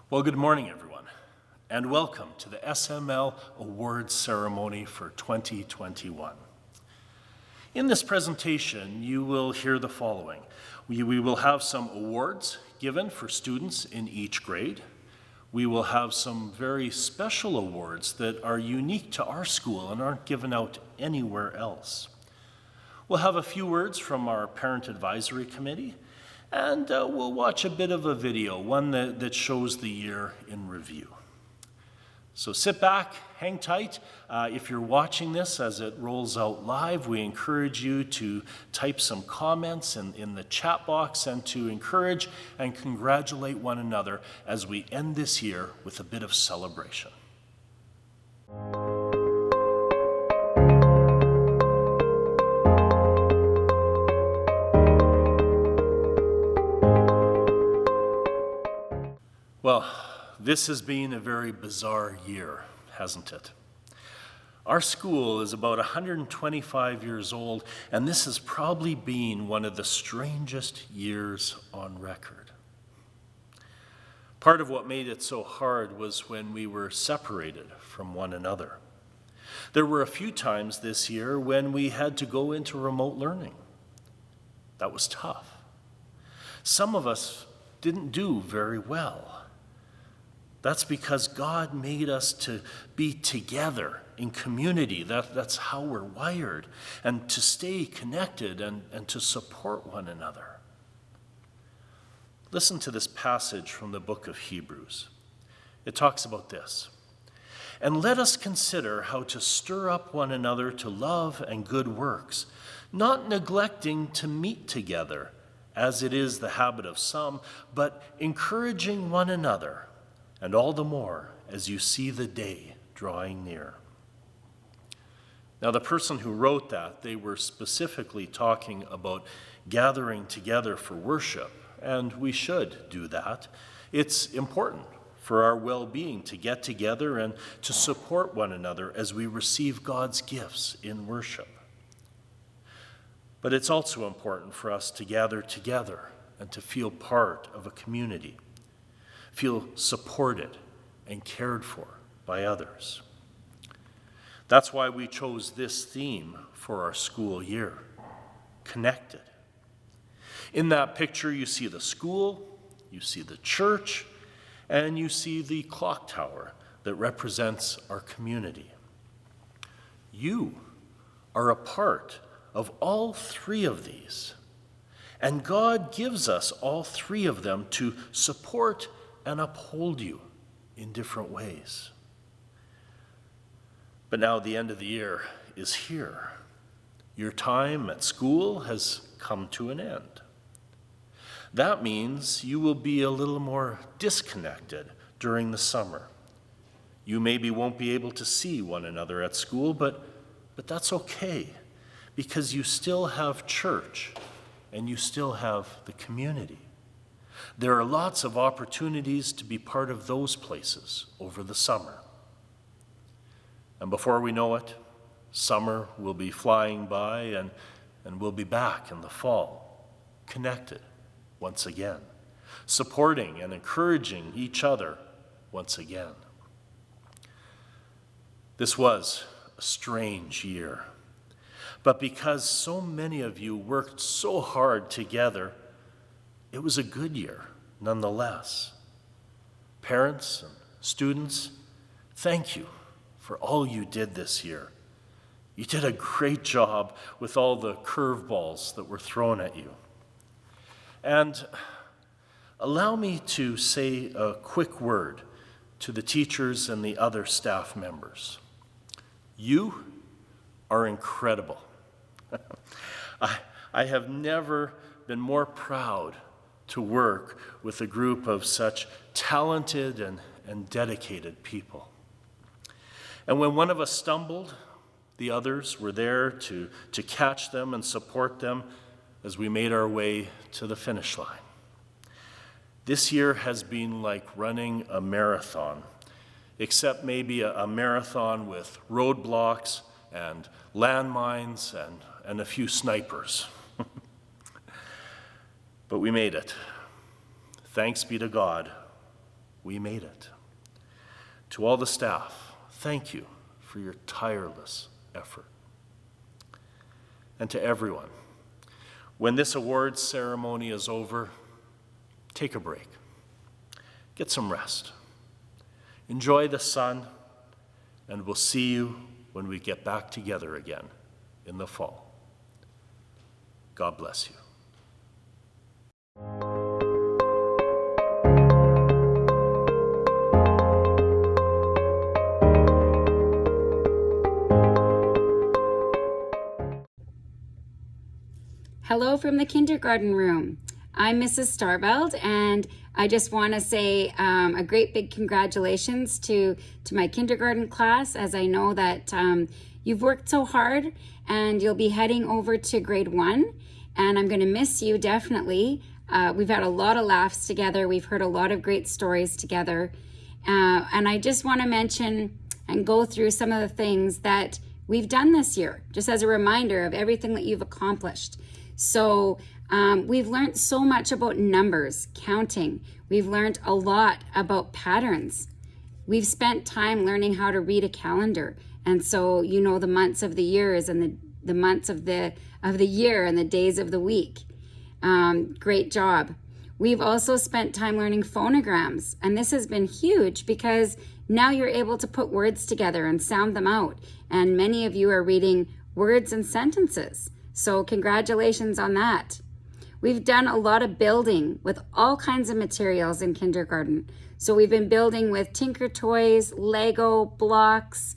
Well, good morning, everyone, and welcome to the SML Awards Ceremony for 2021. In this presentation, you will hear the following. We will have some awards given for students in each grade. We will have some very special awards that are unique to our school and aren't given out anywhere else. We'll have a few words from our Parent Advisory Committee, and we'll watch a bit of a video, one that shows the year in review. So sit back, hang tight. If you're watching this as it rolls out live, we encourage you to type some comments in the chat box and to encourage and congratulate one another as we end this year with a bit of celebration. Well, this has been a very bizarre year, hasn't it? Our school is about 125 years old, and this has probably been one of the strangest years on record. Part of what made it so hard was when we were separated from one another. There were a few times this year when we had to go into remote learning. That was tough. Some of us didn't do very well. That's because God made us to be together in community. That's how we're wired, and to stay connected and to support one another. Listen to this passage from the book of Hebrews. It talks about this. And let us consider how to stir up one another to love and good works, not neglecting to meet together, as it is the habit of some, but encouraging one another, and all the more as you see the day drawing near. Now, the person who wrote that, they were specifically talking about gathering together for worship, and we should do that. It's important for our well-being to get together and to support one another as we receive God's gifts in worship. But it's also important for us to gather together and to feel part of a community, feel supported and cared for by others. That's why we chose this theme for our school year, connected. In that picture, you see the school, you see the church, and you see the clock tower that represents our community. You are a part of all three of these, and God gives us all three of them to support and uphold you in different ways. But now the end of the year is here. Your time at school has come to an end. That means you will be a little more disconnected during the summer. You maybe won't be able to see one another at school, but that's okay, because you still have church and you still have the community. There are lots of opportunities to be part of those places over the summer. And before we know it, summer will be flying by and we'll be back in the fall, connected once again, supporting and encouraging each other once again. This was a strange year, but because so many of you worked so hard together, it was a good year nonetheless. Parents and students, thank you for all you did this year. You did a great job with all the curveballs that were thrown at you. And allow me to say a quick word to the teachers and the other staff members. You are incredible. I have never been more proud to work with a group of such talented and dedicated people. And when one of us stumbled, the others were there to catch them and support them as we made our way to the finish line. This year has been like running a marathon, except maybe a marathon with roadblocks and landmines and a few snipers. But we made it. Thanks be to God. we made it. To all the staff, thank you for your tireless effort. And to everyone, when this awards ceremony is over, take a break. Get some rest. Enjoy the sun, and we'll see you when we get back together again in the fall. God bless you. Hello from the kindergarten room. I'm Mrs. Starveld, and I just want to say a great big congratulations to my kindergarten class, as I know that you've worked so hard and you'll be heading over to grade 1, and I'm going to miss you definitely. We've had a lot of laughs together. We've heard a lot of great stories together. And I just want to mention and go through some of the things that we've done this year, just as a reminder of everything that you've accomplished. So we've learned so much about numbers, counting. We've learned a lot about patterns. We've spent time learning how to read a calendar. And so you know the months of the years and the months of the year and the days of the week. Great job. We've also spent time learning phonograms. And this has been huge because now you're able to put words together and sound them out. And many of you are reading words and sentences. So congratulations on that. We've done a lot of building with all kinds of materials in kindergarten. So we've been building with Tinker Toys, Lego, blocks.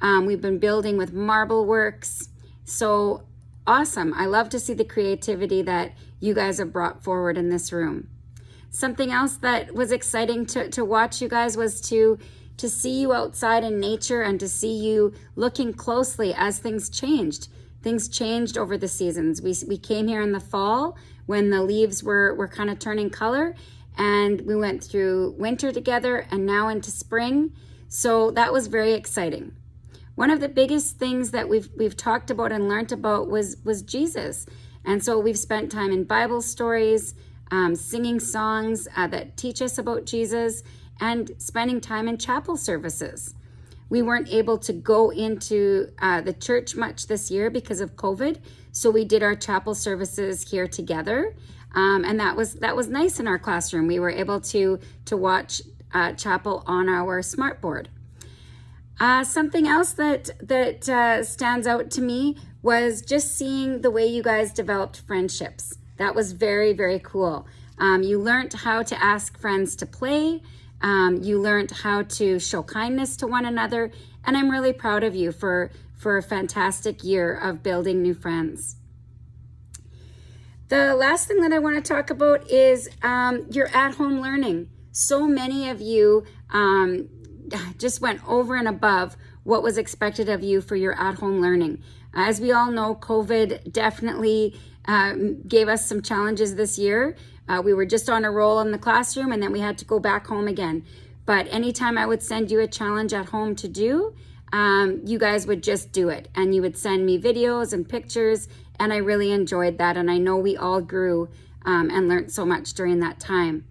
We've been building with marble works. So awesome. I love to see the creativity that you guys have brought forward in this room. Something else that was exciting to watch you guys was to see you outside in nature and to see you looking closely as things changed. Things changed over the seasons. We came here in the fall when the leaves were kind of turning color, and we went through winter together and now into spring. So that was very exciting. One of the biggest things that we've talked about and learned about was Jesus. And so we've spent time in Bible stories, singing songs that teach us about Jesus, and spending time in chapel services. We weren't able to go into the church much this year because of COVID, so we did our chapel services here together, and that was nice in our classroom. We were able to watch chapel on our smartboard. Something else that stands out to me was just seeing the way you guys developed friendships. That was very, very cool. You learned how to ask friends to play. You learned how to show kindness to one another, and I'm really proud of you for a fantastic year of building new friends. The last thing that I want to talk about is your at-home learning. So many of you just went over and above what was expected of you for your at-home learning. As we all know, COVID definitely gave us some challenges this year. We were just on a roll in the classroom, and then we had to go back home again. But anytime I would send you a challenge at home to do, you guys would just do it. And you would send me videos and pictures, and I really enjoyed that. And I know we all grew and learned so much during that time.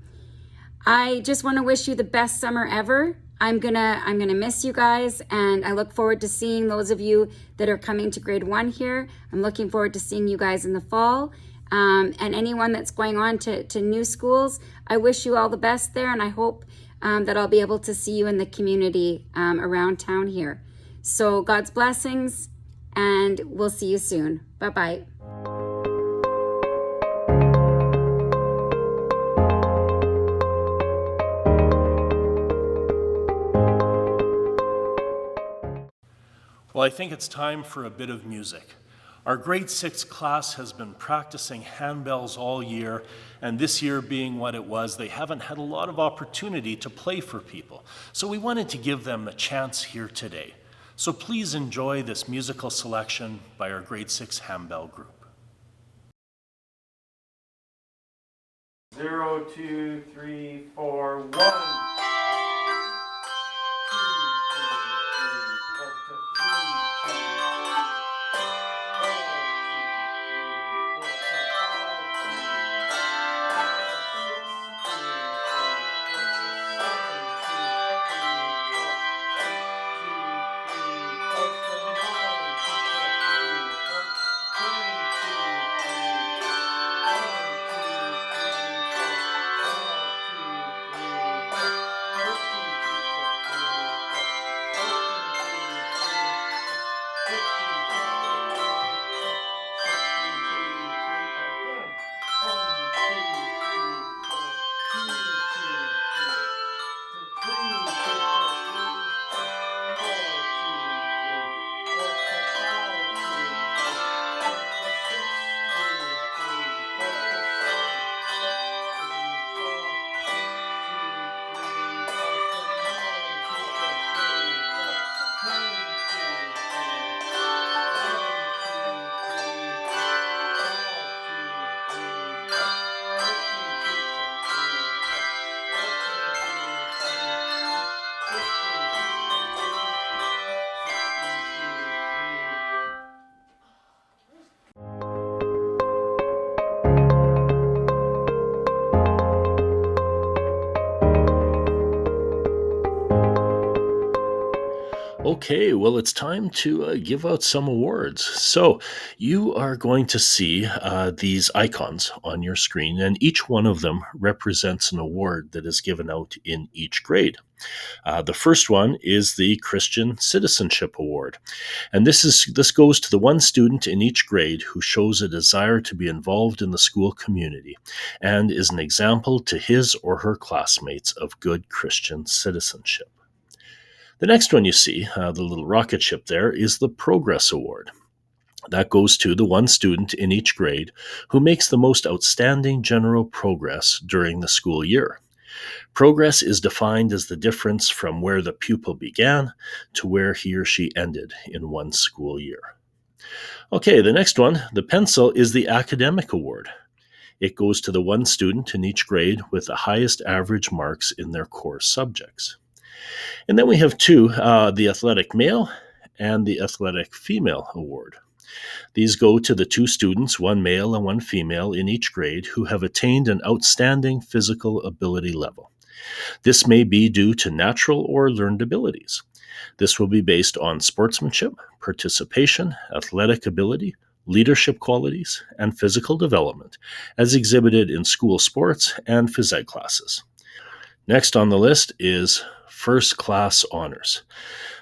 I just want to wish you the best summer ever. I'm gonna miss you guys, and I look forward to seeing those of you that are coming to grade 1 here. I'm looking forward to seeing you guys in the fall. And anyone that's going on to new schools, I wish you all the best there, and I hope that I'll be able to see you in the community around town here. So God's blessings, and we'll see you soon. Bye-bye. Well, I think it's time for a bit of music. Our grade 6 class has been practicing handbells all year, and this year being what it was, they haven't had a lot of opportunity to play for people. So we wanted to give them a chance here today. So please enjoy this musical selection by our grade 6 handbell group. 0, 2, 3, 4, 1. Okay, well, it's time to give out some awards. So, you are going to see these icons on your screen, and each one of them represents an award that is given out in each grade. The first one is the Christian Citizenship Award, and this goes to the one student in each grade who shows a desire to be involved in the school community and is an example to his or her classmates of good Christian citizenship. The next one you see, the little rocket ship there, is the Progress Award. That goes to the one student in each grade who makes the most outstanding general progress during the school year. Progress is defined as the difference from where the pupil began to where he or she ended in one school year. Okay, the next one, the pencil, is the Academic Award. It goes to the one student in each grade with the highest average marks in their core subjects. And then we have two, the Athletic Male and the Athletic Female Award. These go to the two students, one male and one female, in each grade who have attained an outstanding physical ability level. This may be due to natural or learned abilities. This will be based on sportsmanship, participation, athletic ability, leadership qualities, and physical development, as exhibited in school sports and phys ed classes. Next on the list is First Class Honors.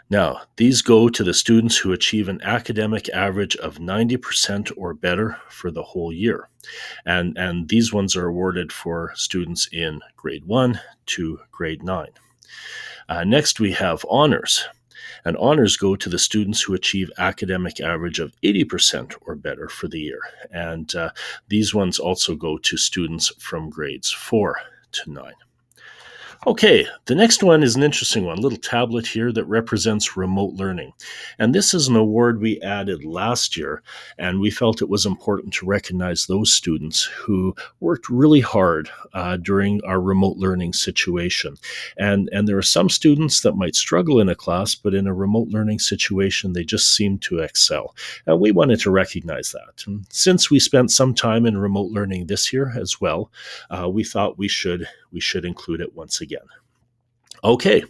Now, these go to the students who achieve an academic average of 90% or better for the whole year. And these ones are awarded for students in grade 1 to grade 9. Next, we have honors. And honors go to the students who achieve academic average of 80% or better for the year. And these ones also go to students from grades 4 to 9. Okay, the next one is an interesting one, a little tablet here that represents remote learning. And this is an award we added last year, and we felt it was important to recognize those students who worked really hard during our remote learning situation. And there are some students that might struggle in a class, but in a remote learning situation, they just seem to excel. And we wanted to recognize that. And since we spent some time in remote learning this year as well, we thought we should include it once again. Okay,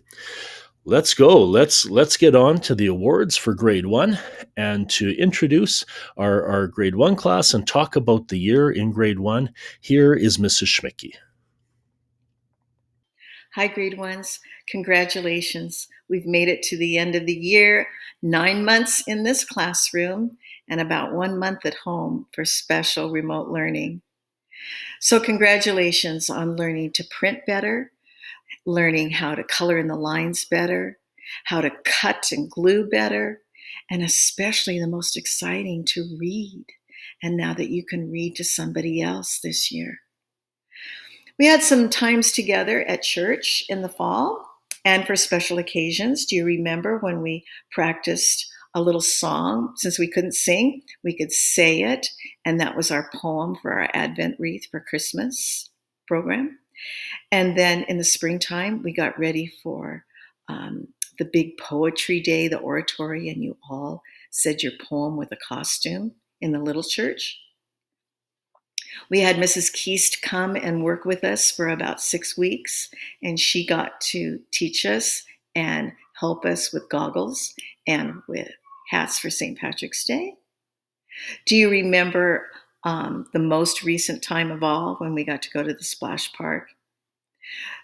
let's go. Let's get on to the awards for grade 1 and to introduce our grade 1 class and talk about the year in grade 1. Here is Mrs. Schmicke. Hi, grade 1s. Congratulations. We've made it to the end of the year, 9 months in this classroom and about 1 month at home for special remote learning. So congratulations on learning to print better, learning how to color in the lines better, how to cut and glue better, and especially the most exciting, to read. And now that you can read to somebody else this year. We had some times together at church in the fall and for special occasions. Do you remember when we practiced a little song? Since we couldn't sing, we could say it, and that was our poem for our Advent wreath for Christmas program. And then in the springtime, we got ready for the big poetry day, the oratory, and you all said your poem with a costume in the little church. We had Mrs. Keast come and work with us for about 6 weeks, and she got to teach us and help us with goggles and with hats for St. Patrick's Day. Do you remember the most recent time of all when we got to go to the splash park?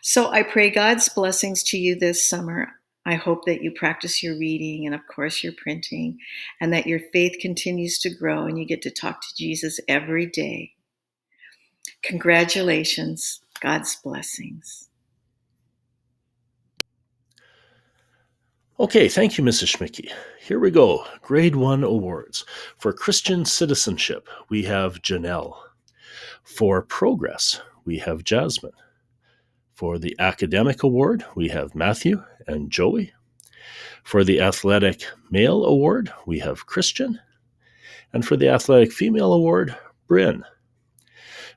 So I pray God's blessings to you this summer. I hope that you practice your reading and, of course, your printing, and that your faith continues to grow and you get to talk to Jesus every day. Congratulations. God's blessings. Okay, thank you, Mrs. Schmicke. Here we go. Grade 1 awards. For Christian citizenship, we have Janelle. For progress, we have Jasmine. For the academic award, we have Matthew and Joey. For the athletic male award, we have Christian. And for the athletic female award, Bryn.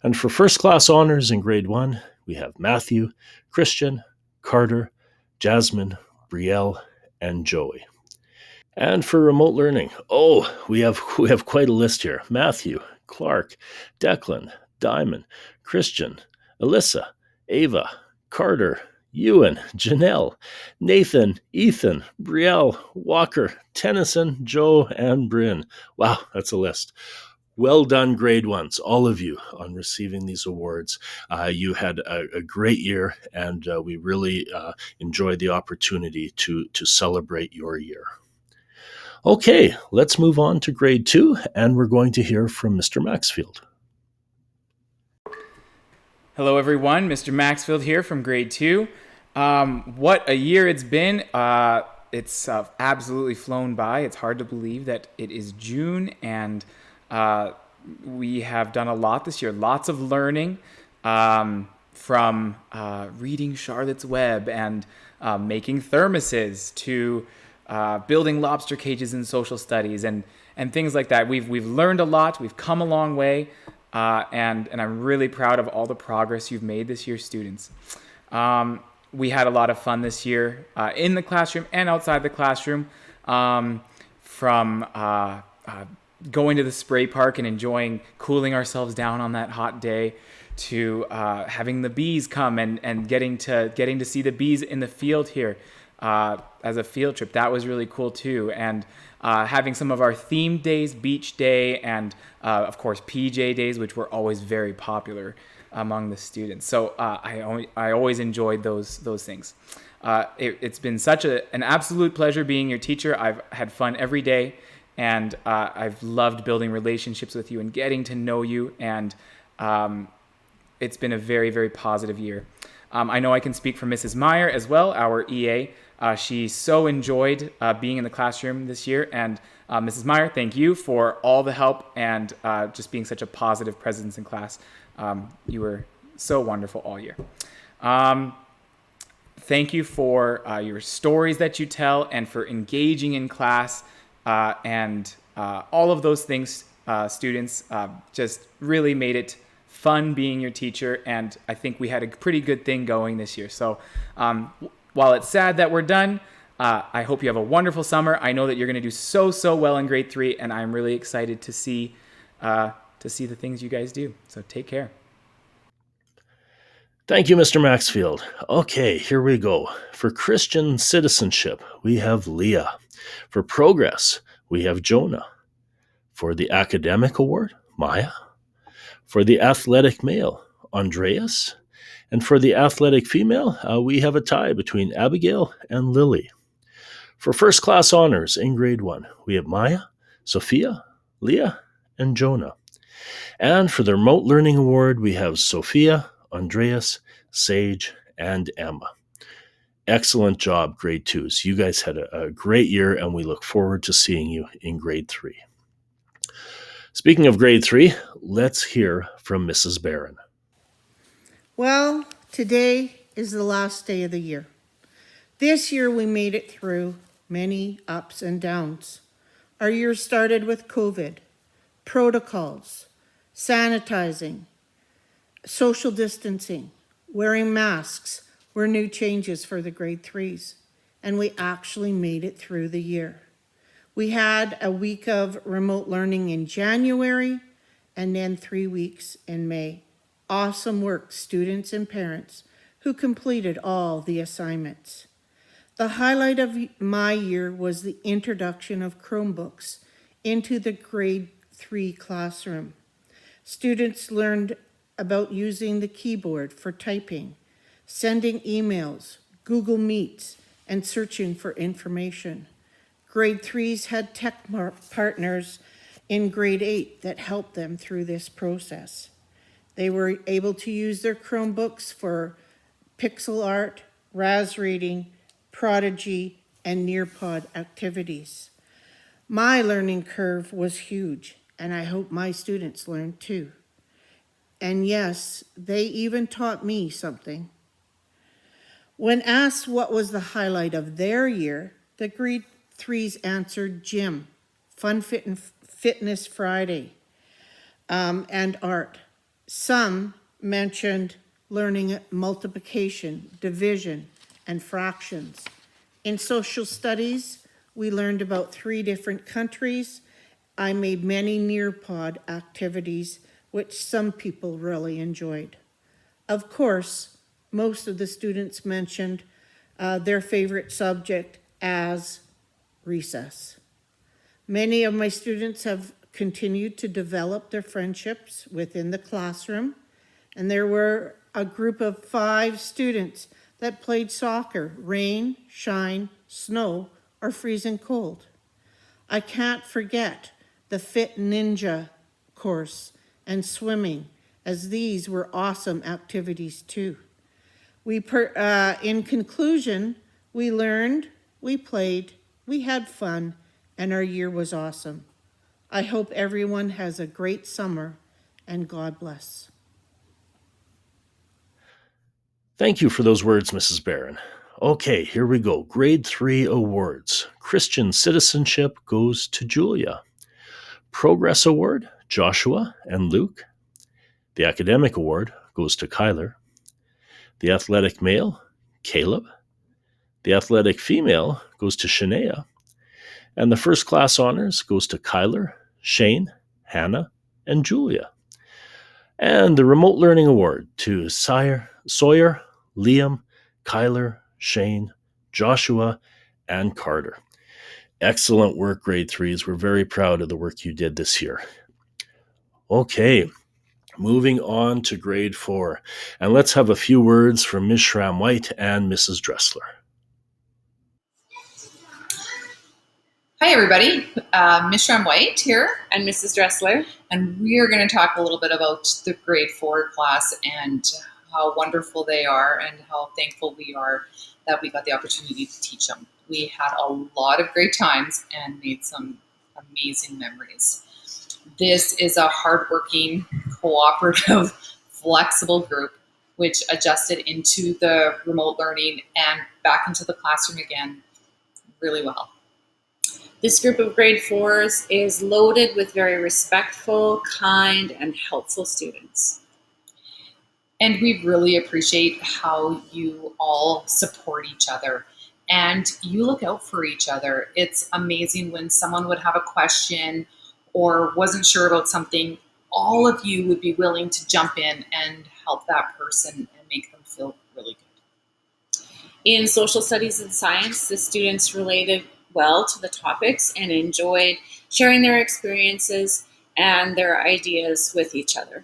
And for first class honors in grade 1, we have Matthew, Christian, Carter, Jasmine, Brielle, and Joey. And for remote learning, we have quite a list here. Matthew, Clark, Declan, Diamond, Christian, Alyssa, Ava, Carter, Ewan, Janelle, Nathan, Ethan, Brielle, Walker, Tennyson, Joe, and Bryn. Wow, that's a list. Well done, grade ones, all of you, on receiving these awards. You had a great year, and we really enjoyed the opportunity to celebrate your year. Okay, let's move on to grade 2, and we're going to hear from Mr. Maxfield. Hello, everyone. Mr. Maxfield here from grade 2. What a year it's been. It's absolutely flown by. It's hard to believe that it is June, and we have done a lot this year. Lots of learning, from reading Charlotte's Web and making thermoses to building lobster cages in social studies and things like that. We've learned a lot. We've come a long way. And I'm really proud of all the progress you've made this year, students. We had a lot of fun this year in the classroom and outside the classroom, from going to the spray park and enjoying cooling ourselves down on that hot day, to having the bees come and getting to see the bees in the field here as a field trip. That was really cool too. And having some of our themed days, beach day, and of course PJ days, which were always very popular among the students. So I always enjoyed those things. It's been such an absolute pleasure being your teacher. I've had fun every day, and I've loved building relationships with you and getting to know you. And it's been a very, very positive year. I know I can speak for Mrs. Meyer as well, our EA. She so enjoyed being in the classroom this year. And Mrs. Meyer, thank you for all the help and just being such a positive presence in class. You were so wonderful all year. Thank you for your stories that you tell and for engaging in class and all of those things, students. Just really made it fun being your teacher, and I think we had a pretty good thing going this year. So while it's sad that we're done, I hope you have a wonderful summer. I know that you're going to do so well in grade 3, and I'm really excited to see the things you guys do. So take care. Thank you, Mr. Maxfield. Okay, here we go. For Christian citizenship, we have Leah. For progress, we have Jonah. For the academic award, Maya. For the athletic male, Andreas. And for the athletic female, we have a tie between Abigail and Lily. For first class honors in grade 1, we have Maya, Sophia, Leah, and Jonah. And for the remote learning award, we have Sophia, Andreas, Sage, and Emma. Excellent job, grade 2s. You guys had a great year, and we look forward to seeing you in grade 3. Speaking of grade 3, let's hear from Mrs. Barron. Well, today is the last day of the year. This year we made it through many ups and downs. Our year started with COVID, protocols, sanitizing, social distancing, wearing masks were new changes for the grade 3s, and we actually made it through the year. We had a week of remote learning in January and then 3 weeks in May. Awesome work, students and parents who completed all the assignments. The highlight of my year was the introduction of Chromebooks into the grade 3 classroom. Students learned about using the keyboard for typing, sending emails, Google Meets, and searching for information. Grade 3s had tech partners in grade 8 that helped them through this process. They were able to use their Chromebooks for pixel art, Raz reading, Prodigy, and Nearpod activities. My learning curve was huge, and I hope my students learned too. And yes, they even taught me something. When asked what was the highlight of their year, the grade 3s answered gym, Fun Fitness Friday, and art. Some mentioned learning multiplication, division, and fractions. In social studies, we learned about 3 different countries. I made many Nearpod activities, which some people really enjoyed. Of course, most of the students mentioned their favorite subject as recess. Many of my students have continued to develop their friendships within the classroom, and there were a group of 5 students that played soccer, rain, shine, snow, or freezing cold. I can't forget the Fit Ninja course and swimming, as these were awesome activities too. In conclusion, we learned, we played, we had fun, and our year was awesome. I hope everyone has a great summer, and God bless. Thank you for those words, Mrs. Barron. Okay, here we go. Grade 3 awards. Christian Citizenship goes to Julia. Progress Award, Joshua and Luke. The Academic Award goes to Kyler. The Athletic Male, Caleb. The Athletic Female goes to Shania. And the First Class Honors goes to Kyler, Shane, Hannah, and Julia. And the Remote Learning Award to Sawyer, Liam, Kyler, Shane, Joshua, and Carter. Excellent work, grade 3s. We're very proud of the work you did this year. Okay, moving on to grade 4. And let's have a few words from Ms. Schramm-White and Mrs. Dressler. Hi, everybody. Ms. Schramm-White here, And Mrs. Dressler. and we are going to talk a little bit about the grade 4 class and how wonderful they are and how thankful we are that we got the opportunity to teach them. We had a lot of great times and made some amazing memories. This is a hardworking, cooperative, flexible group which adjusted into the remote learning and back into the classroom again really well. This group of grade 4s is loaded with very respectful, kind, and helpful students. And we really appreciate how you all support each other and you look out for each other. It's amazing when someone would have a question or wasn't sure about something, all of you would be willing to jump in and help that person and make them feel really good. In social studies and science, the students related well to the topics and enjoyed sharing their experiences and their ideas with each other.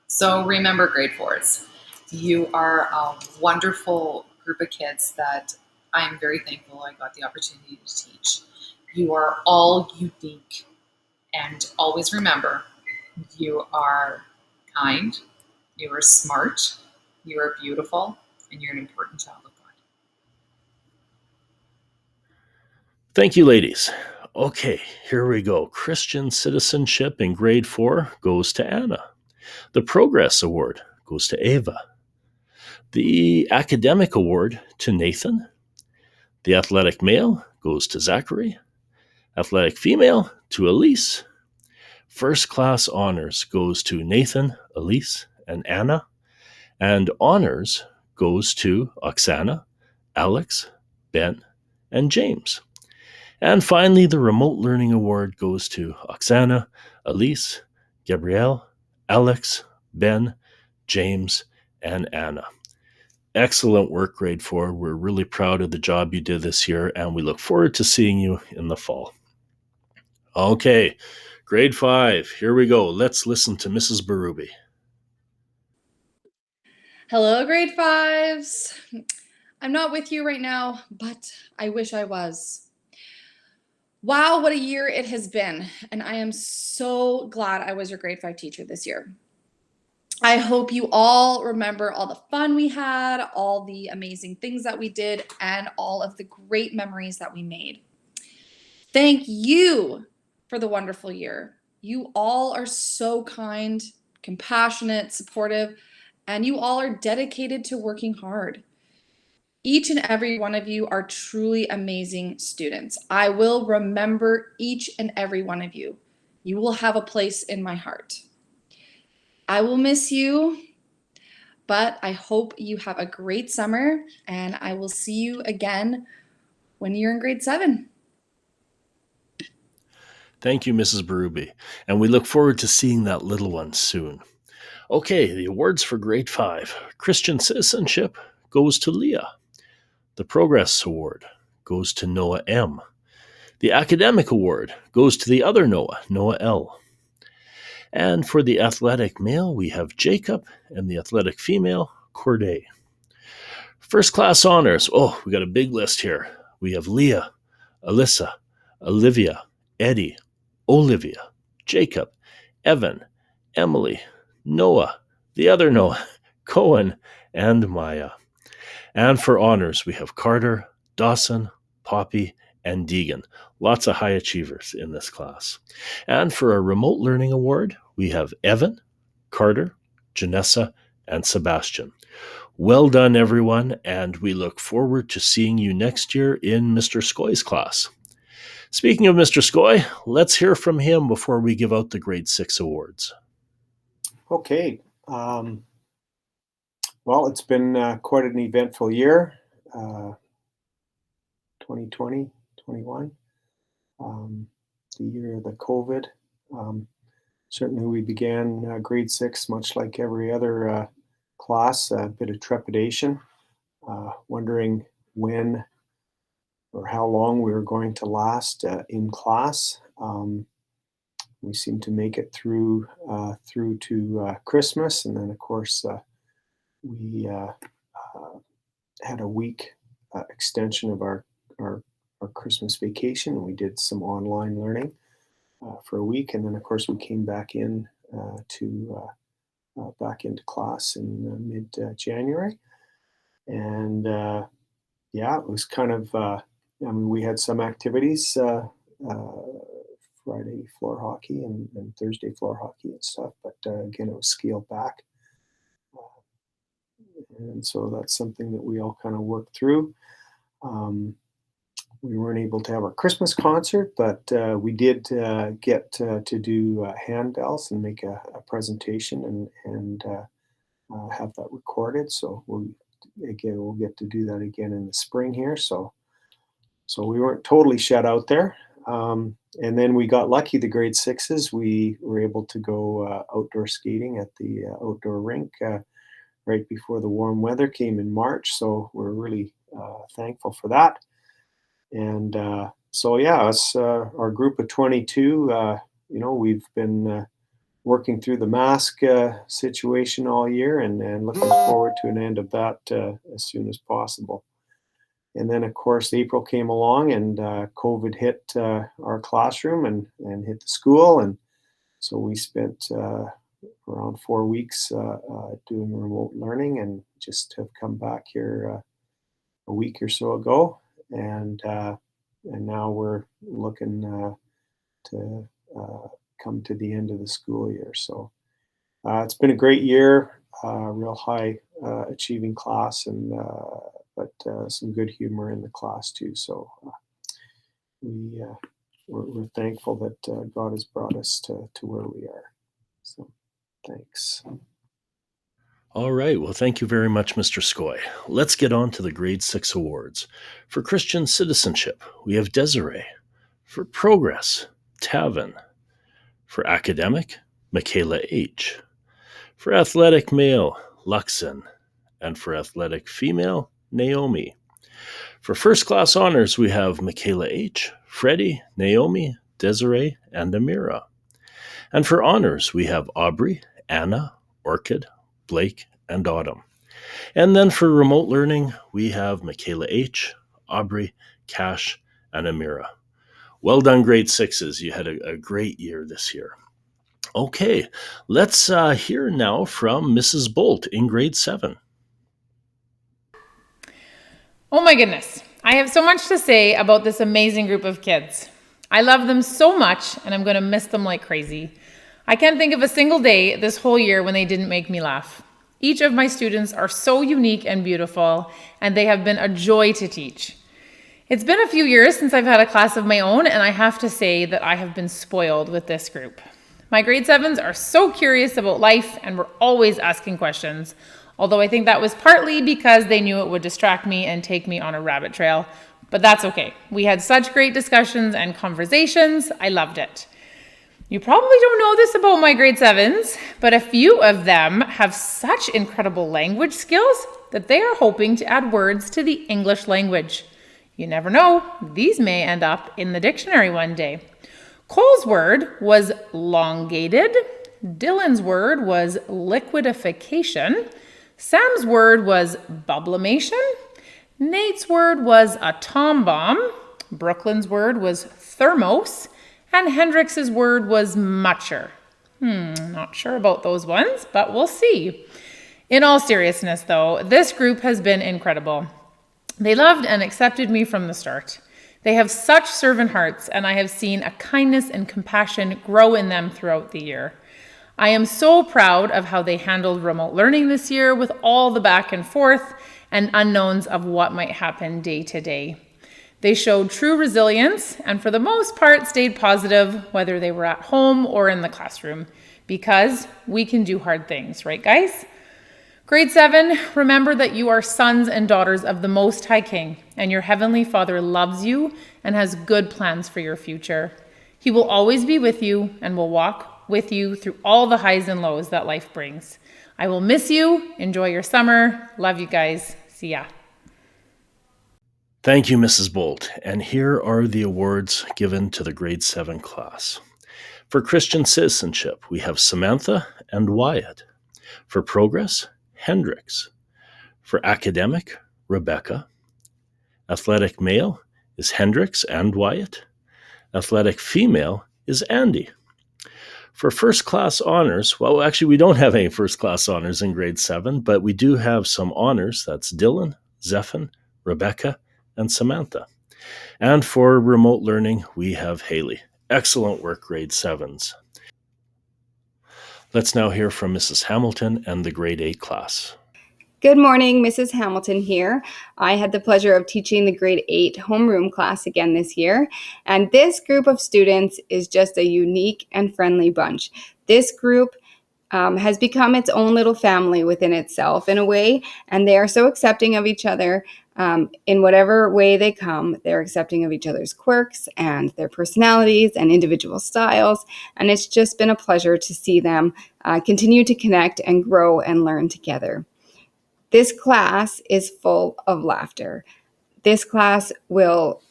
So remember, grade 4s, you are a wonderful group of kids that I'm very thankful I got the opportunity to teach. You are all unique, and always remember, you are kind, you are smart, you are beautiful, and you're an important child of God. Thank you, ladies. Okay, here we go. Christian Citizenship in grade 4 goes to Anna. The Progress Award goes to Ava. The Academic Award to Nathan. The Athletic Male goes to Zachary. Athletic Female to Elise. First Class Honors goes to Nathan, Elise, and Anna. And Honors goes to Oksana, Alex, Ben, and James. And finally, the Remote Learning Award goes to Oksana, Elise, Gabrielle, Alex, Ben, James, and Anna. Excellent work, grade 4. We're really proud of the job you did this year, and we look forward to seeing you in the fall. Okay, grade 5, here we go. Let's listen to Mrs. Berube. Hello, grade 5s. I'm not with you right now, but I wish I was. Wow, what a year it has been. And I am so glad I was your grade 5 teacher this year. I hope you all remember all the fun we had, all the amazing things that we did, and all of the great memories that we made. Thank you for the wonderful year. You all are so kind, compassionate, supportive, and you all are dedicated to working hard. Each and every one of you are truly amazing students. I will remember each and every one of you. You will have a place in my heart. I will miss you, but I hope you have a great summer, and I will see you again when you're in grade 7. Thank you, Mrs. Berube, and we look forward to seeing that little one soon. Okay, the awards for grade 5. Christian citizenship goes to Leah. The Progress Award goes to Noah M. The Academic Award goes to the other Noah, Noah L. And for the athletic male, we have Jacob, and the athletic female, Corday. First class honors. Oh, we got a big list here. We have Leah, Alyssa, Olivia, Eddie, Olivia, Jacob, Evan, Emily, Noah, the other Noah, Cohen, and Maya. And for honors, we have Carter, Dawson, Poppy, and Deegan. Lots of high achievers in this class. And for a remote learning award, we have Evan, Carter, Janessa, and Sebastian. Well done, everyone, and we look forward to seeing you next year in Mr. Skoy's class. Speaking of Mr. Skoy, let's hear from him before we give out the grade 6 awards. Okay. Well, it's been quite an eventful year, 2020, 21, the year of the COVID. Certainly we began grade 6, much like every other class, a bit of trepidation, wondering when or how long we were going to last in class. We seemed to make it through to Christmas, and then of course we had a week extension of our Christmas vacation. We did some online learning for a week, and then of course we came back in back into class in mid-January, and yeah, it was kind of. I mean, we had some activities. Friday floor hockey and Thursday floor hockey and stuff, but again, it was scaled back. And so that's something that we all kind of worked through. We weren't able to have our Christmas concert, but we did get to do handbells and make a presentation and have that recorded. So we'll get to do that again in the spring here. So we weren't totally shut out there. And then we got lucky, the grade 6s, we were able to go outdoor skating at the outdoor rink right before the warm weather came in March. So we're really thankful for that. And so, yeah, us, our group of 22, we've been working through the mask situation all year and looking forward to an end of that as soon as possible. And then, of course, April came along and COVID hit our classroom and hit the school. And so we spent around 4 weeks doing remote learning and just have come back here a week or so ago. And now we're looking to come to the end of the school year. So it's been a great year, real high achieving class, and but some good humor in the class too. So we're thankful that God has brought us to where we are. So thanks. All right. Well, thank you very much, Mr. Skoy. Let's get on to the grade 6 awards. For Christian citizenship, we have Desiree. For progress, Tavin. For academic, Michaela H. For athletic male, Luxon. And for athletic female, Naomi. For first class honors, we have Michaela H., Freddie, Naomi, Desiree, and Amira. And for honors, we have Aubrey, Anna, Orchid, Blake, and Autumn. And then for remote learning, we have Michaela H., Aubrey, Cash, and Amira. Well done, grade 6s. You had a great year this year. Okay, let's hear now from Mrs. Bolt in grade 7. Oh my goodness. I have so much to say about this amazing group of kids. I love them so much, and I'm going to miss them like crazy. I can't think of a single day this whole year when they didn't make me laugh. Each of my students are so unique and beautiful, and they have been a joy to teach. It's been a few years since I've had a class of my own, and I have to say that I have been spoiled with this group. My grade 7s are so curious about life and were always asking questions, although I think that was partly because they knew it would distract me and take me on a rabbit trail, but that's okay. We had such great discussions and conversations. I loved it. You probably don't know this about my grade 7s, but a few of them have such incredible language skills that they are hoping to add words to the English language. You never know, these may end up in the dictionary one day. Cole's word was longated, Dylan's word was liquidification, Sam's word was bublimation, Nate's word was a tom bomb, Brooklyn's word was thermos, and Hendrix's word was mucher. Not sure about those ones, but we'll see. In all seriousness, though, this group has been incredible. They loved and accepted me from the start. They have such servant hearts, and I have seen a kindness and compassion grow in them throughout the year. I am so proud of how they handled remote learning this year with all the back and forth and unknowns of what might happen day to day. They showed true resilience and for the most part stayed positive whether they were at home or in the classroom because we can do hard things, right guys? Grade 7, remember that you are sons and daughters of the Most High King and your Heavenly Father loves you and has good plans for your future. He will always be with you and will walk with you through all the highs and lows that life brings. I will miss you. Enjoy your summer. Love you guys. See ya. Thank you, Mrs. Bolt. And here are the awards given to the grade 7 class. For Christian citizenship, we have Samantha and Wyatt. For progress, Hendrix. For academic, Rebecca. Athletic male is Hendrix and Wyatt. Athletic female is Andy. For first class honors, well, actually, we don't have any first class honors in grade 7, but we do have some honors. That's Dylan, Zephan, Rebecca, and Samantha. And for remote learning, we have Haley. Excellent work, grade 7s. Let's now hear from Mrs. Hamilton and the grade 8 class. Good morning, Mrs. Hamilton here. I had the pleasure of teaching the grade 8 homeroom class again this year, and this group of students is just a unique and friendly bunch. This group has become its own little family within itself in a way, and they are so accepting of each other in whatever way they come. They're accepting of each other's quirks and their personalities and individual styles, and it's just been a pleasure to see them continue to connect and grow and learn together. This class is full of laughter. This class will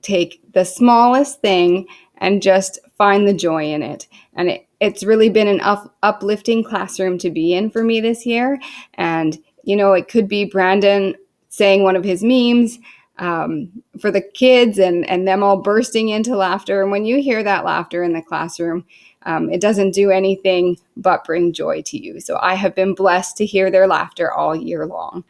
take the smallest thing and just find the joy in it. And it's really been an uplifting classroom to be in for me this year. And, you know, it could be Brandon saying one of his memes for the kids and them all bursting into laughter. And when you hear that laughter in the classroom, it doesn't do anything but bring joy to you. So I have been blessed to hear their laughter all year long.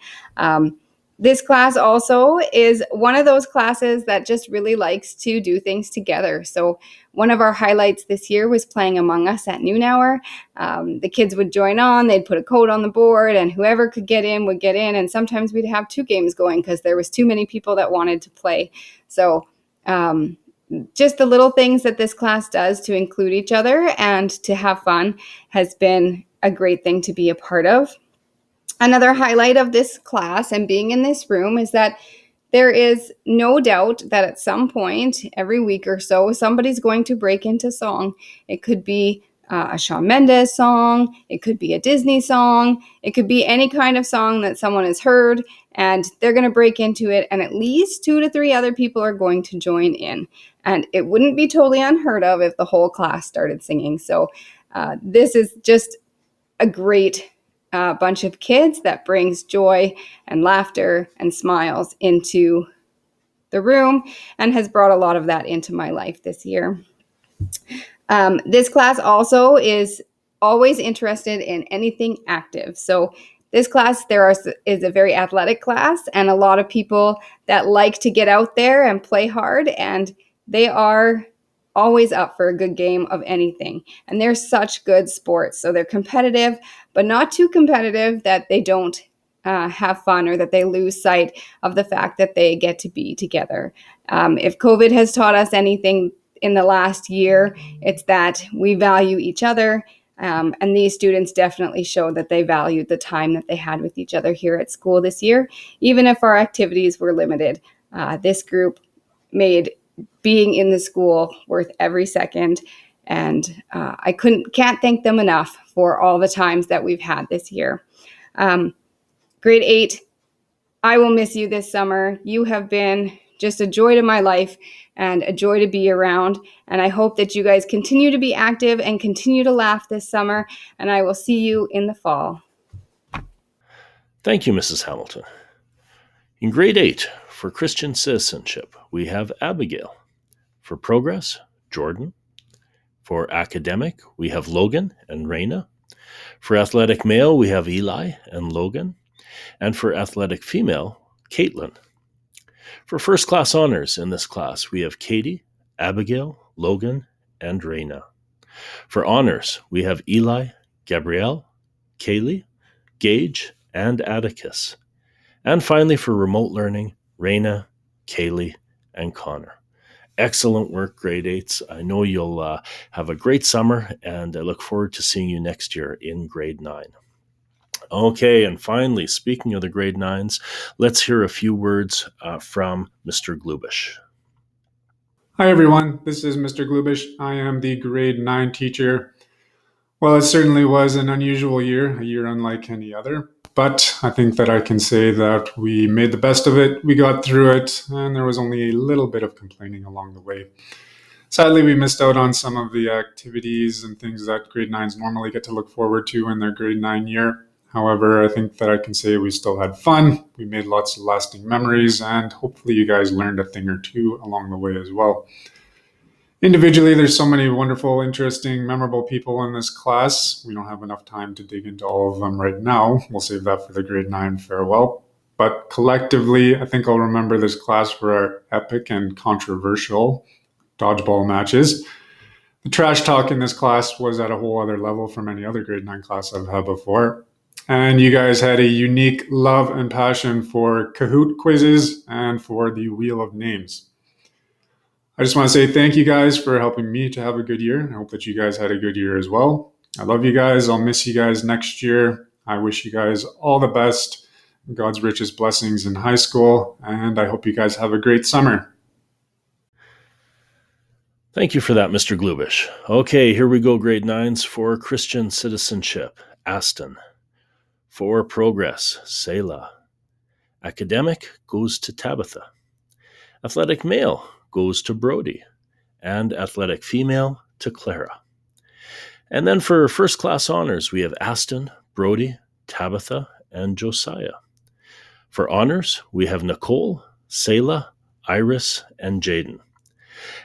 This class also is one of those classes that just really likes to do things together. So one of our highlights this year was playing Among Us at noon hour. The kids would join on, they'd put a code on the board, and whoever could get in would get in. And sometimes we'd have 2 games going because there was too many people that wanted to play. So just the little things that this class does to include each other and to have fun has been a great thing to be a part of. Another highlight of this class and being in this room is that there is no doubt that at some point every week or so, somebody's going to break into song. It could be a Shawn Mendes song. It could be a Disney song. It could be any kind of song that someone has heard, and they're going to break into it, and at least 2 to 3 other people are going to join in. And it wouldn't be totally unheard of if the whole class started singing. So this is just a great bunch of kids that brings joy and laughter and smiles into the room and has brought a lot of that into my life this year. This class also is always interested in anything active. So this class is a very athletic class, and a lot of people that like to get out there and play hard, and they are always up for a good game of anything. And they're such good sports. So they're competitive, but not too competitive that they don't have fun or that they lose sight of the fact that they get to be together. If COVID has taught us anything in the last year, it's that we value each other. And these students definitely showed that they valued the time that they had with each other here at school this year. Even if our activities were limited, this group made being in the school worth every second. And I can't thank them enough for all the times that we've had this year. Grade 8, I will miss you this summer. You have been just a joy to my life and a joy to be around. And I hope that you guys continue to be active and continue to laugh this summer. And I will see you in the fall. Thank you, Mrs. Hamilton. In grade 8, for Christian citizenship, we have Abigail. For progress, Jordan. For academic, we have Logan and Raina. For athletic male, we have Eli and Logan. And for athletic female, Caitlin. For first class honors in this class, we have Katie, Abigail, Logan, and Raina. For honors, we have Eli, Gabrielle, Kaylee, Gage, and Atticus. And finally, for remote learning, Raina, Kaylee, and Connor. Excellent work, grade 8s. I know you'll have a great summer, and I look forward to seeing you next year in grade 9. Okay, and finally, speaking of the grade 9s, let's hear a few words from Mr. Glubish. Hi everyone, this is Mr. Glubish. I am the grade 9 teacher. Well, it certainly was an unusual year, a year unlike any other, but I think that I can say that we made the best of it, we got through it, and there was only a little bit of complaining along the way. Sadly, we missed out on some of the activities and things that grade 9s normally get to look forward to in their grade 9 year. However, I think that I can say we still had fun, we made lots of lasting memories, and hopefully you guys learned a thing or two along the way as well. Individually, there's so many wonderful, interesting, memorable people in this class. We don't have enough time to dig into all of them right now. We'll save that for the grade 9 farewell. But collectively, I think I'll remember this class for our epic and controversial dodgeball matches. The trash talk in this class was at a whole other level from any other grade 9 class I've had before. And you guys had a unique love and passion for Kahoot quizzes and for the Wheel of Names. I just want to say thank you guys for helping me to have a good year. I hope that you guys had a good year as well. I love you guys. I'll miss you guys next year. I wish you guys all the best, God's richest blessings in high school, and I hope you guys have a great summer. Thank you for that, Mr. Glubish. Okay, here we go, grade 9s for Christian citizenship. Aston. For progress, Selah. Academic goes to Tabitha. Athletic male goes to Brody. And athletic female to Clara. And then for first class honors, we have Aston, Brody, Tabitha, and Josiah. For honors, we have Nicole, Selah, Iris, and Jaden.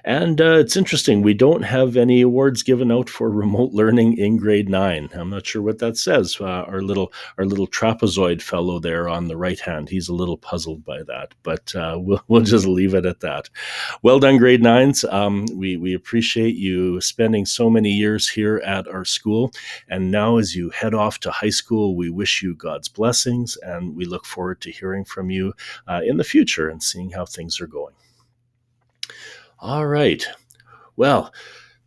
And it's interesting, we don't have any awards given out for remote learning in grade 9. I'm not sure what that says. Our little trapezoid fellow there on the right hand, he's a little puzzled by that, but we'll just leave it at that. Well done, grade 9s. We appreciate you spending so many years here at our school. And now as you head off to high school, we wish you God's blessings, and we look forward to hearing from you in the future and seeing how things are going. All right. Well,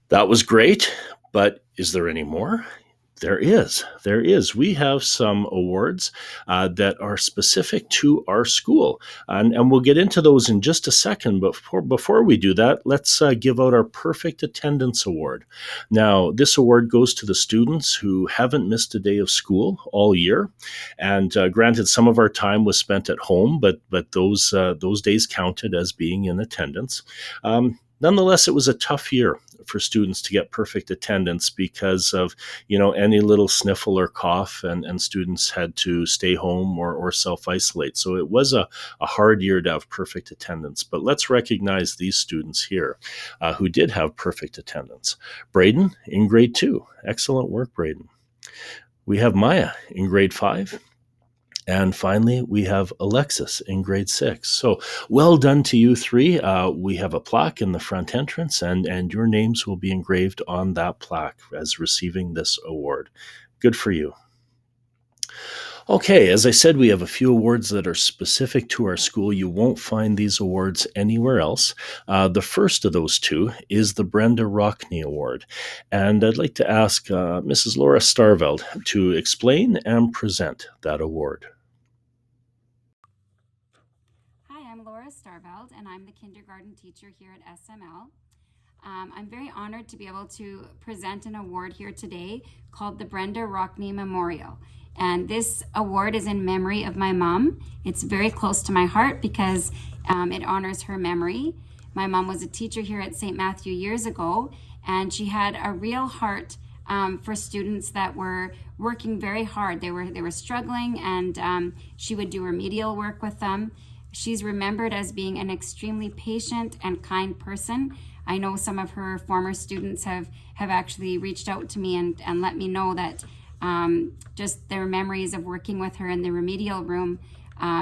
that was great, but is there any more? There is. We have some awards that are specific to our school, and we'll get into those in just a second. But before we do that, let's give out our Perfect Attendance Award. Now, this award goes to the students who haven't missed a day of school all year, and granted, some of our time was spent at home, but those days counted as being in attendance. Nonetheless, it was a tough year for students to get perfect attendance because of, any little sniffle or cough, and students had to stay home or self-isolate. So it was a hard year to have perfect attendance. But let's recognize these students here who did have perfect attendance. Braden in grade 2. Excellent work, Braden. We have Maya in grade 5. And finally, we have Alexis in grade 6. So well done to you three. We have a plaque in the front entrance, and your names will be engraved on that plaque as receiving this award. Good for you. Okay, as I said, we have a few awards that are specific to our school. You won't find these awards anywhere else. The first of those two is the Brenda Rockney Award. And I'd like to ask Mrs. Laura Starveld to explain and present that award. Hi, I'm Laura Starveld, and I'm the kindergarten teacher here at SML. I'm very honored to be able to present an award here today called the Brenda Rockney Memorial. And this award is in memory of my mom. It's very close to my heart because it honors her memory. My mom was a teacher here at St. Matthew years ago, and she had a real heart for students that were working very hard. They were struggling, and she would do remedial work with them. She's remembered as being an extremely patient and kind person. I know some of her former students have actually reached out to me and let me know that just their memories of working with her in the remedial room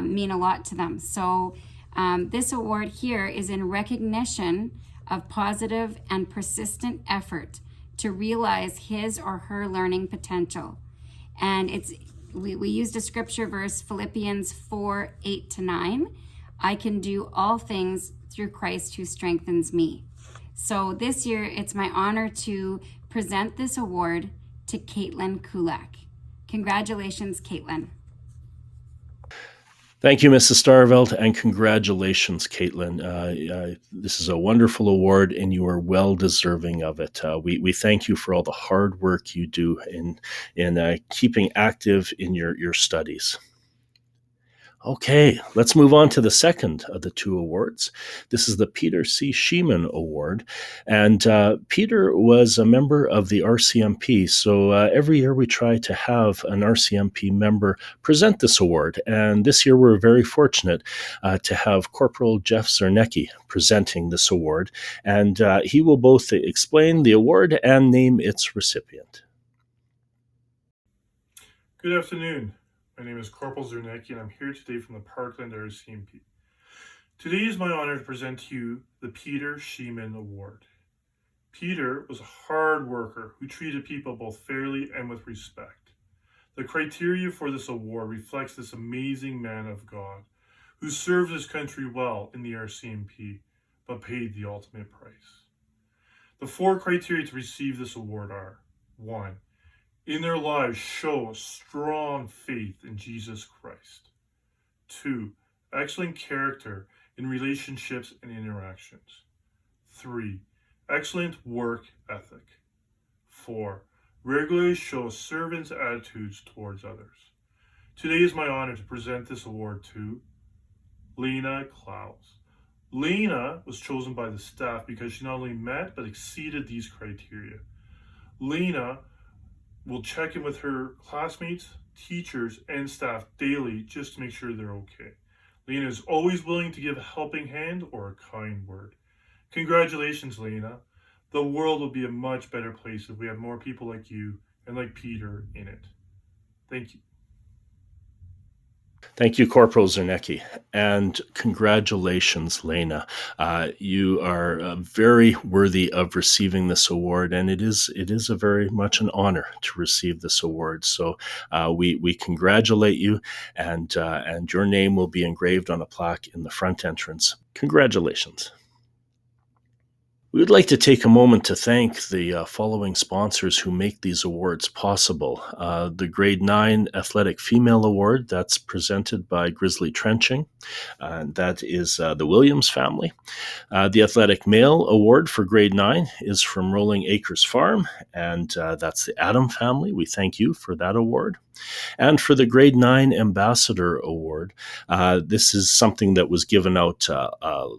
mean a lot to them. So this award here is in recognition of positive and persistent effort to realize his or her learning potential. And we used a scripture verse, Philippians 4:8-9. I can do all things through Christ who strengthens me. So this year, it's my honor to present this award to Caitlin Kulak. Congratulations, Caitlin. Thank you, Mrs. Starvelt, and congratulations, Caitlin. This is a wonderful award, and you are well deserving of it. We thank you for all the hard work you do in keeping active in your studies. Okay, let's move on to the second of the two awards. This is the Peter C. Sheeman Award. And Peter was a member of the RCMP. So every year we try to have an RCMP member present this award. And this year we're very fortunate to have Corporal Jeff Zernecki presenting this award. And he will both explain the award and name its recipient. Good afternoon. My name is Corporal Zernecki, and I'm here today from the Parkland RCMP. Today is my honor to present to you the Peter Sheeman Award. Peter was a hard worker who treated people both fairly and with respect. The criteria for this award reflects this amazing man of God who served his country well in the RCMP, but paid the ultimate price. The 4 criteria to receive this award are: 1. In their lives, show a strong faith in Jesus Christ. 2. Excellent character in relationships and interactions. 3. Excellent work ethic. 4. Regularly show servant's attitudes towards others. Today is my honor to present this award to Lena Klaus. Lena was chosen by the staff because she not only met but exceeded these criteria. Lena will check in with her classmates, teachers, and staff daily just to make sure they're okay. Lena is always willing to give a helping hand or a kind word. Congratulations, Lena. The world will be a much better place if we have more people like you and like Peter in it. Thank you. Thank you, Corporal Zernecki, and congratulations, Lena. You are very worthy of receiving this award, and it is a very much an honor to receive this award. So we congratulate you, and your name will be engraved on a plaque in the front entrance. Congratulations. We would like to take a moment to thank the following sponsors who make these awards possible. The Grade 9 Athletic Female Award, that's presented by Grizzly Trenching. That is the Williams family. The Athletic Male Award for Grade 9 is from Rolling Acres Farm, and that's the Adam family. We thank you for that award. And for the Grade 9 Ambassador Award, this is something that was given out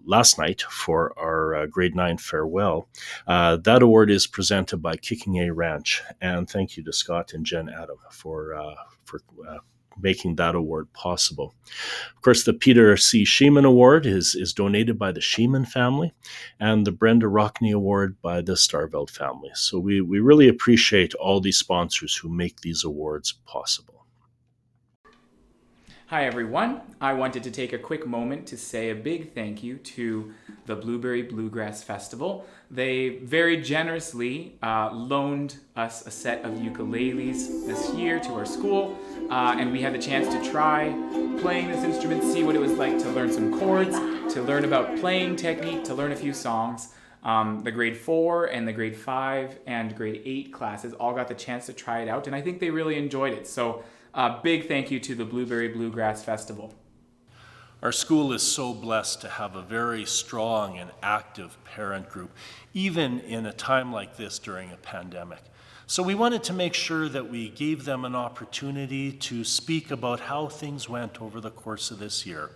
last night for our Grade 9 farewell. That award is presented by Kicking A Ranch, and thank you to Scott and Jen Adam for making that award possible. Of course, the Peter C. Sheeman Award is donated by the Sheeman family, and the Brenda Rockney Award by the Starveld family. So we really appreciate all these sponsors who make these awards possible. Hi everyone. I wanted to take a quick moment to say a big thank you to the Blueberry Bluegrass Festival. They very generously loaned us a set of ukuleles this year to our school, and we had the chance to try playing this instrument, see what it was like to learn some chords, to learn about playing technique, to learn a few songs. The grade 4 and the grade 5 and grade 8 classes all got the chance to try it out, and I think they really enjoyed it. So big thank you to the Blueberry Bluegrass Festival. Our school is so blessed to have a very strong and active parent group, even in a time like this during a pandemic. So we wanted to make sure that we gave them an opportunity to speak about how things went over the course of this year.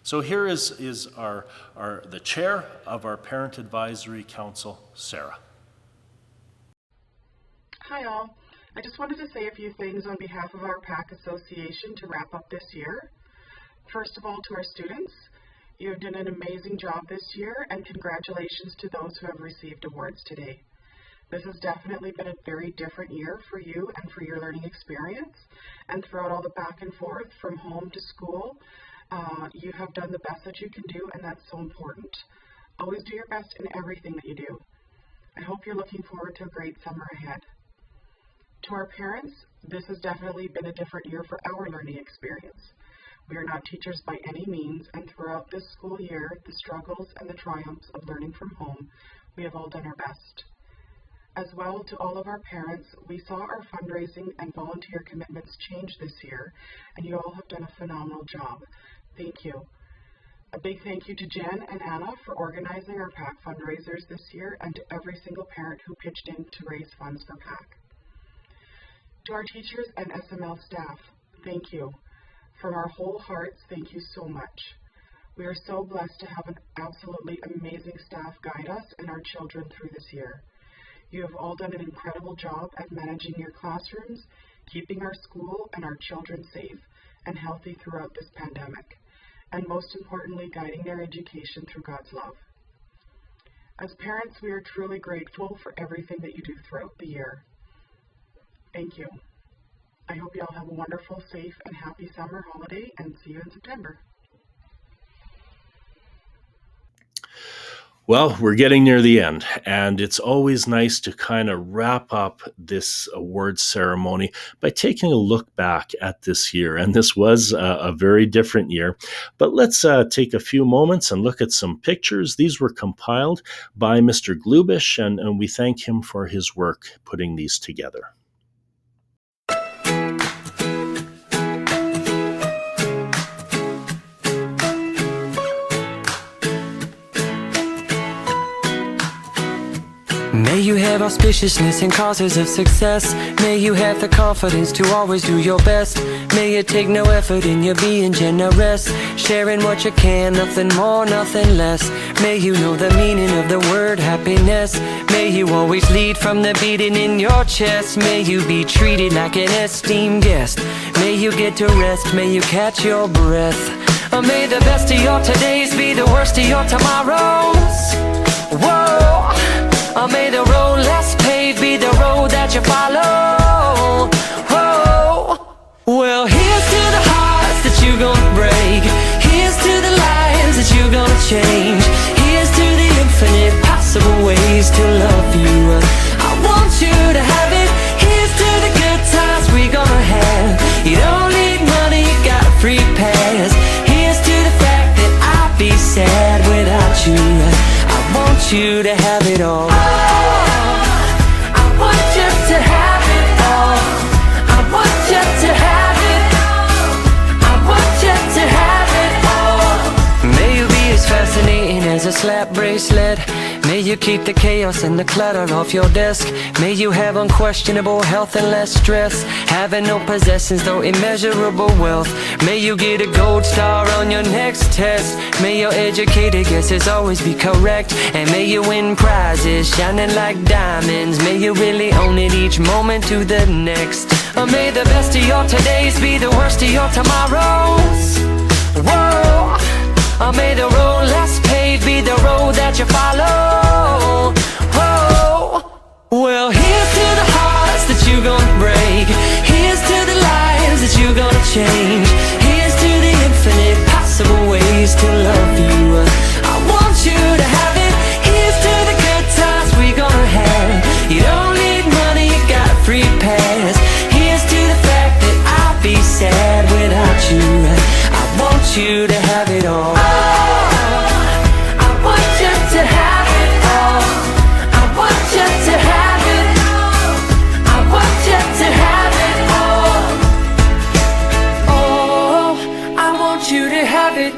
So here is the chair of our Parent Advisory Council, Sarah. Hi all. I just wanted to say a few things on behalf of our PAC Association to wrap up this year. First of all, to our students, you have done an amazing job this year, and congratulations to those who have received awards today. This has definitely been a very different year for you and for your learning experience, and throughout all the back and forth from home to school, you have done the best that you can do, and that's so important. Always do your best in everything that you do. I hope you're looking forward to a great summer ahead. To our parents, this has definitely been a different year for our learning experience. We are not teachers by any means, and throughout this school year, the struggles and the triumphs of learning from home, we have all done our best. As well, to all of our parents, we saw our fundraising and volunteer commitments change this year, and you all have done a phenomenal job. Thank you. A big thank you to Jen and Anna for organizing our PAC fundraisers this year, and to every single parent who pitched in to raise funds for PAC. To our teachers and SML staff, thank you. From our whole hearts, thank you so much. We are so blessed to have an absolutely amazing staff guide us and our children through this year. You have all done an incredible job at managing your classrooms, keeping our school and our children safe and healthy throughout this pandemic, and most importantly, guiding their education through God's love. As parents, we are truly grateful for everything that you do throughout the year. Thank you. I hope you all have a wonderful, safe, and happy summer holiday, and see you in September. Well, we're getting near the end, and it's always nice to kind of wrap up this awards ceremony by taking a look back at this year. And this was a very different year. But let's take a few moments and look at some pictures. These were compiled by Mr. Glubish, and we thank him for his work putting these together. May you have auspiciousness and causes of success. May you have the confidence to always do your best. May it take no effort in your being generous, sharing what you can, nothing more, nothing less. May you know the meaning of the word happiness. May you always lead from the beating in your chest. May you be treated like an esteemed guest. May you get to rest, may you catch your breath. Or may the best of your todays be the worst of your tomorrows. Whoa! Or may the road less paved be the road that you follow. Whoa. Well, here's to the hearts that you're gonna break. Here's to the lives that you're gonna change. Here's to the infinite possible ways to love you. I want you to have it. Here's to the good times we're gonna have. You don't need money, you got a free pass. Here's to the fact that I'd be sad without you. I want you to have it all. I want you to have it all. I want you to have it. I want you to have it all. May you be as fascinating as a slap bracelet. May you keep the chaos and the clutter off your desk. May you have unquestionable health and less stress. Having no possessions though immeasurable wealth. May you get a gold star on your next test. May your educated guesses always be correct. And may you win prizes shining like diamonds. May you really own it each moment to the next. Or may the best of your todays be the worst of your tomorrows. Whoa. Or may the road less paved be the road that you follow. Whoa. Well, here's to the hearts that you're gonna break. Here's to the lives that you're gonna change. Here's to the infinite possible ways to love you. I want you to have it. Here's to the good times we're gonna have. You don't need money, you got a free pass. Here's to the fact that I'd be sad without you. I want you to have it all. I want you to have it all. I want you to have it. I want you to have it all. Oh, I want you to have it it.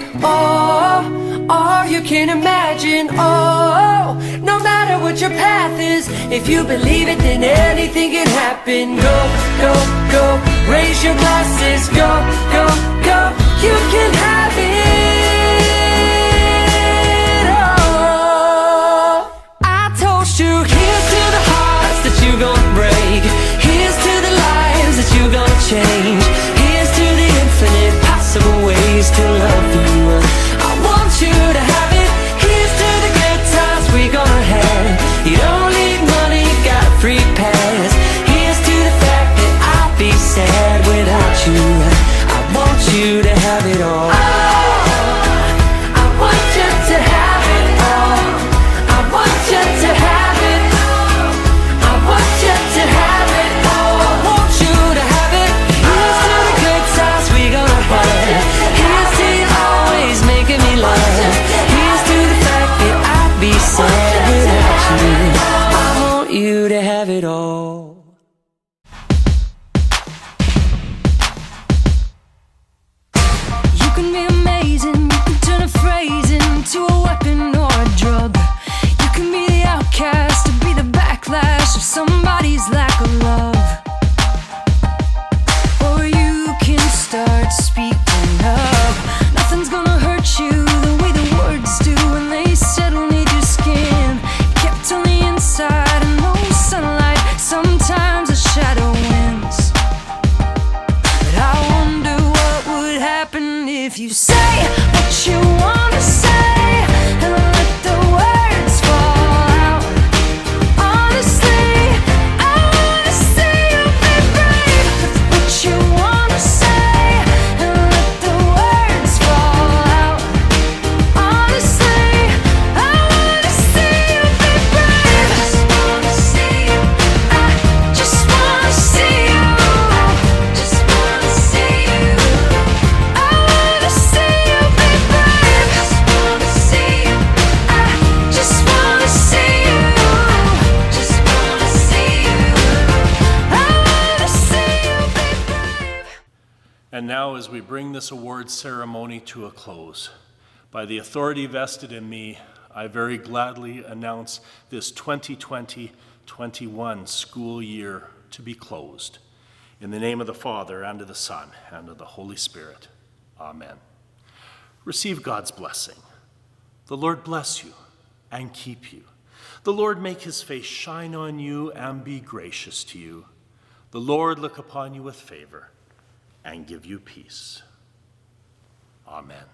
Oh, you can imagine. Oh, no matter what your path is, if you believe it, then anything can happen. Go, go, go, raise your glasses. Go, go, go, you can have it. Oh, I toast you. Here's to the hearts that you gonna break. Here's to the lives that you gonna change. Here's to the infinite possible ways to love you. I want you to have it. Here's to the good times we gonna have. You don't need money, got a free pass. Here's to the fact that I'll be sad without you. I want you to have it all. I want you to have it all. I want you to have it. I want you to have it all. I want you to have it. Here's to the good times we gonna have. Here's to you always making me laugh. Here's to the fact that I'd be sad without you. I want you to have it all. You can be amazing. You can turn a phrase into a weapon or a drug. You can be the outcast to be the backlash of somebody's lack of love. Or you can start speaking up. Nothing's gonna hurt you the way the words do when they settle neath your skin. Kept on the inside and no sunlight. Sometimes a shadow wins. But I wonder what would happen if you say what you wanna say and let the words fall out. Honestly, I wanna see you be brave with what you wanna say and let the words fall out. Honestly, I wanna see you be brave. Just wanna see you. I just wanna see you. Just wanna see you. I wanna see you be brave. Just wanna see you. I just wanna see you. Just wanna see you. I wanna see you be brave. And now, as we bring this awards ceremony to a close, by the authority vested in me, I very gladly announce this 2020-21 school year to be closed. In the name of the Father, and of the Son, and of the Holy Spirit. Amen. Receive God's blessing. The Lord bless you and keep you. The Lord make his face shine on you and be gracious to you. The Lord look upon you with favor and give you peace. Amen.